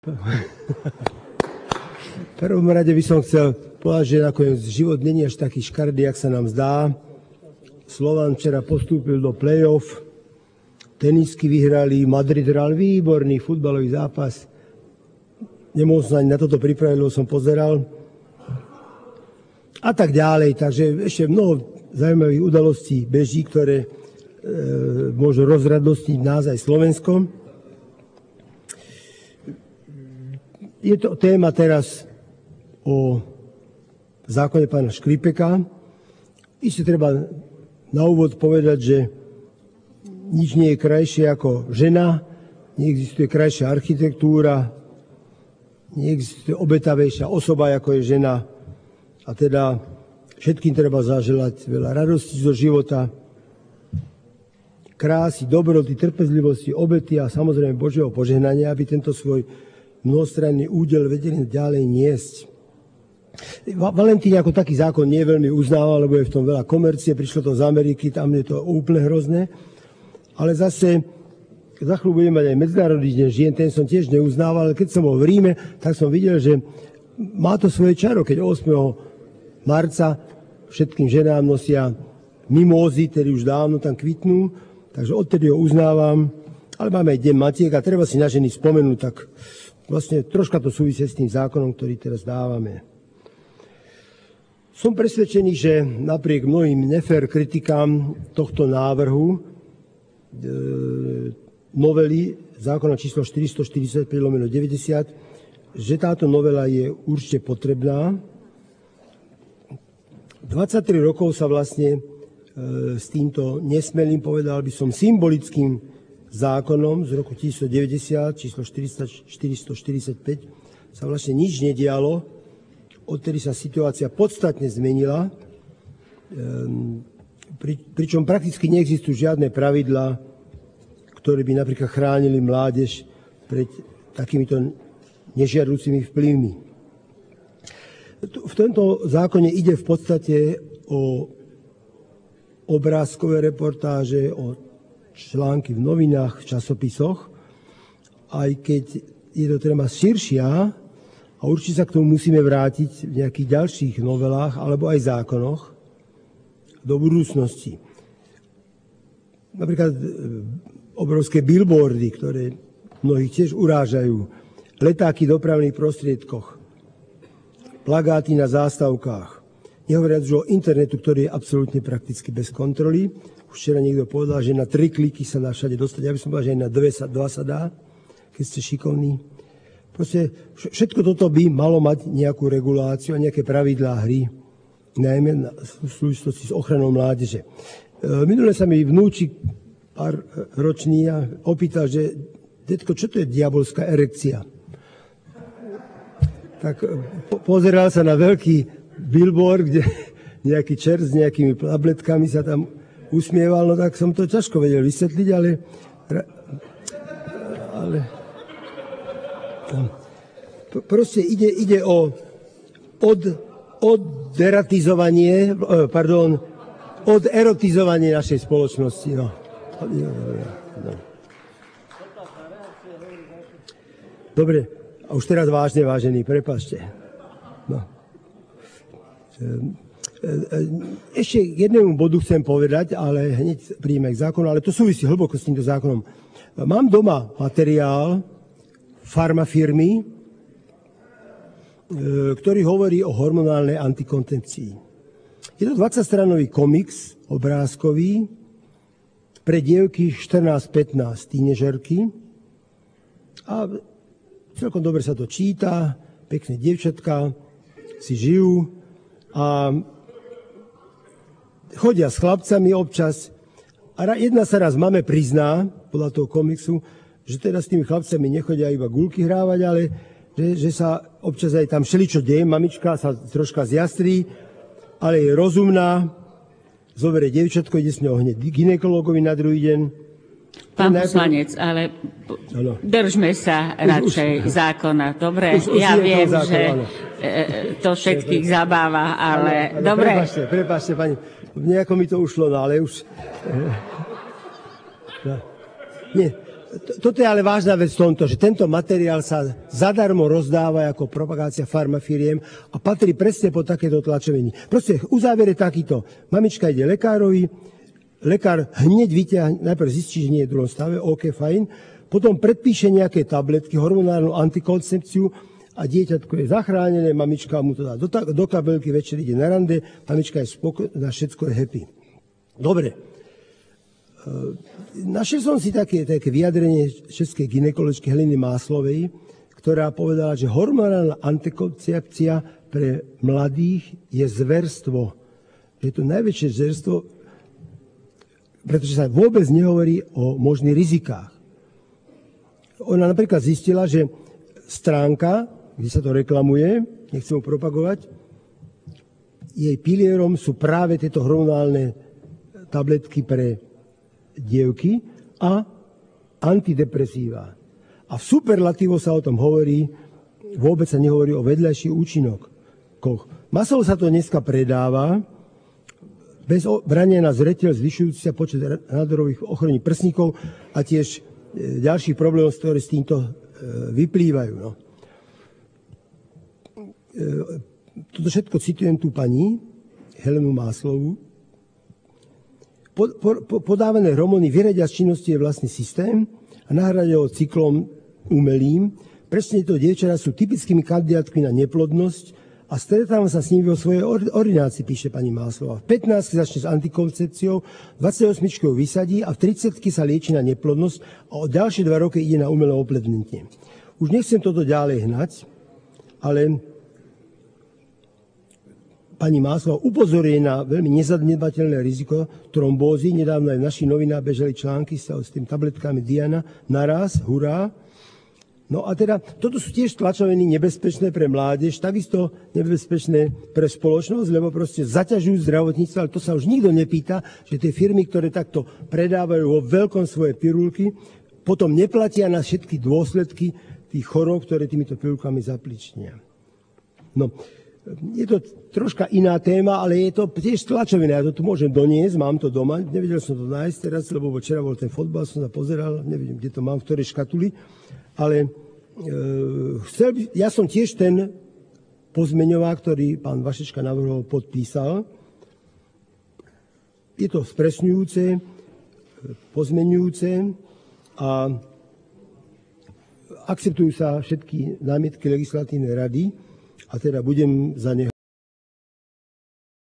V prvom rade by som chcel povedať, že nakoniec život není až taký škardý, jak sa nám zdá. Slovan včera postúpil do play-off, tenisky vyhrali, Madrid hral výborný futbalový zápas. Nemohol som ani na toto pripraviť, lebo som pozeral. A tak ďalej, takže ešte mnoho zaujímavých udalostí beží, ktoré môžu rozradostiť nás aj Slovensko. Je to téma teraz o zákone pána Škripeka. Ešte treba na úvod povedať, že nič nie je krajšie ako žena, neexistuje krajšia architektúra, neexistuje obetavejšia osoba, ako je žena. A teda všetkým treba zaželať veľa radosti zo života, krásy, dobroty, trpezlivosti, obety a samozrejme Božieho požehnania, aby tento svoj mnohostranný údel vedeli ďalej niesť. Valentín ako taký zákon nie veľmi uznáva, lebo je v tom veľa komercie, prišlo to z Ameriky, tam je to úplne hrozné. Ale zase za chvíľu budeme mať aj Medzinárodný deň žien, ten som tiež neuznával, ale keď som bol v Ríme, tak som videl, že má to svoje čaro, keď 8. marca všetkým ženám nosia mimózy, ktorí už dávno tam kvitnú, takže odtedy ho uznávam, ale máme aj Deň matiek a treba si na ženy spomenúť, tak vlastne troška to súvisí s tým zákonom, ktorý teraz dávame. Som presvedčený, že napriek mnohým nefér kritikám tohto návrhu novely zákona číslo 445/90, že táto novela je určite potrebná. 23 rokov sa vlastne s týmto nesmelým, povedal by som, symbolickým zákonom z roku 1990, číslo 445, sa vlastne nič nedialo. Odtedy sa situácia podstatne zmenila, pričom prakticky neexistujú žiadne pravidlá, ktoré by napríklad chránili mládež pred takýmito nežiaducimi vplyvmi. V tomto zákone ide v podstate o obrázkové reportáže, o články v novinách, v časopisoch, aj keď je to téma širšia, a určite sa k tomu musíme vrátiť v nejakých ďalších novelách alebo aj zákonoch do budúcnosti. Napríklad obrovské billboardy, ktoré mnohých tiež urážajú, letáky v dopravných prostriedkoch, plagáty na zástavkách. Nehovoriac už o internetu, ktorý je absolútne prakticky bez kontroly. Už včera niekto povedal, že na 3 kliky sa dá všade dostať. Ja by som povedal, že aj na 2 sa dá, keď ste šikovní. Proste všetko toto by malo mať nejakú reguláciu a nejaké pravidlá hry, najmä v súvislosti s ochranou mládeže. Minule sa mi vnúčik pár ročný opýtal, že detko, čo to je diabolská erekcia? Tak pozeral sa na veľký billboard, kde nejaký čert s nejakými tabletkami sa tam usmieval, no tak som to ťažko vedel vysvetliť, ale proste ide o oderotizovanie našej spoločnosti. No. Dobre, a už teraz vážne, vážení, prepáčte. No. Ešte k jednému bodu chcem povedať, ale hneď príjme k zákonu, ale to súvisí hlboko s týmto zákonom. Mám doma materiál farmafirmy, ktorý hovorí o hormonálnej antikoncepcii. Je to 20-stranový komiks obrázkový pre dievky 14-15, tínežerky. A celkom dobre sa to číta, pekné dievčatka si žijú a chodia s chlapcami občas. A jedna sa raz mame prizná, podľa toho komiksu, že teda s tými chlapcami nechodia iba guľky hrávať, ale že sa občas aj tam všeličo deje. Mamička sa troška zjastrí, ale je rozumná, zoberie dievčatko, ide s ňou hneď k gynekologovi na druhý deň. Pán poslanec, ale držme sa radšej zákona. Dobre, ja viem, že to všetkých zabáva, ale dobre. Prepáčte, pani, nejako mi to ušlo, no ale už... Nie, toto je ale vážna vec v tomto, že tento materiál sa zadarmo rozdáva ako propagácia farmafiriem a patrí presne po takéto tlačovení. Proste uzáver je takýto. Mamička ide lekárovi, lekár hneď vyťahne, najprv zistí, že nie je v druhom stave, OK, fajn, potom predpíše nejaké tabletky, hormonálnu antikoncepciu a dieťatko je zachránené, mamička mu to dá do kabelky, večer ide na rande, mamička je spokojná, všetko je happy. Dobre. Našiel som si také vyjadrenie českej gynekoložky Heleny Máslovej, ktorá povedala, že hormonálna antikoncepcia pre mladých je zverstvo. Je to najväčšie zverstvo, pretože sa vôbec nehovorí o možných rizikách. Ona napríklad zistila, že stránka, kde sa to reklamuje, nechcem ho propagovať, jej pilierom sú práve tieto hormonálne tabletky pre dievky a antidepresíva. A v superlatívoch sa o tom hovorí, vôbec sa nehovorí o vedľajších účinkoch. Masovo sa to dneska predáva, bez brania na zreteľ zvyšujúci sa počet nádorových ochorení prsníkov a tiež ďalších problémov, ktoré s týmto vyplývajú. No. Toto všetko citujem tú pani, Helenu Máslovú. Podávané hormóny vyradia z činnosti je vlastný systém a nahradia ho cyklom umelým. Presne to dievčatá sú typickými kandidátmi na neplodnosť a stretávam sa s nimi vo svojej ordinácii, píše pani Máslova. V 15 začne s antikoncepciou, 28 vysadí a v 30 sa lieči na neplodnosť a o ďalšie 2 roky ide na umelé oplodnenie. Už nechcem toto ďalej hnať, ale pani Máslova upozoruje na veľmi nezanedbateľné riziko trombózy. Nedávno aj v našich novinách bežali články s tým tabletkami Diana. Naraz, hurá. No a teda, toto sú tiež tlačoviny nebezpečné pre mládež, takisto nebezpečné pre spoločnosť, lebo proste zaťažujú zdravotníctvo, ale to sa už nikto nepýta, že tie firmy, ktoré takto predávajú vo veľkom svoje pirulky, potom neplatia na všetky dôsledky tých chorôb, ktoré týmito pirulkami zapličnia. No, je to troška iná téma, ale je to tiež tlačovina. Ja to tu môžem doniesť, mám to doma. Nevedel som to nájsť teraz, lebo včera bol ten fotbal, som sa pozeral, neviem, kde to mám, v ktorej škatuli. Ale ja som tiež ten pozmeňovák, ktorý pán Vašečka navrhol, podpísal. Je to spresňujúce, pozmeňujúce a akceptujú sa všetky námietky legislatívnej rady a teda budem za neho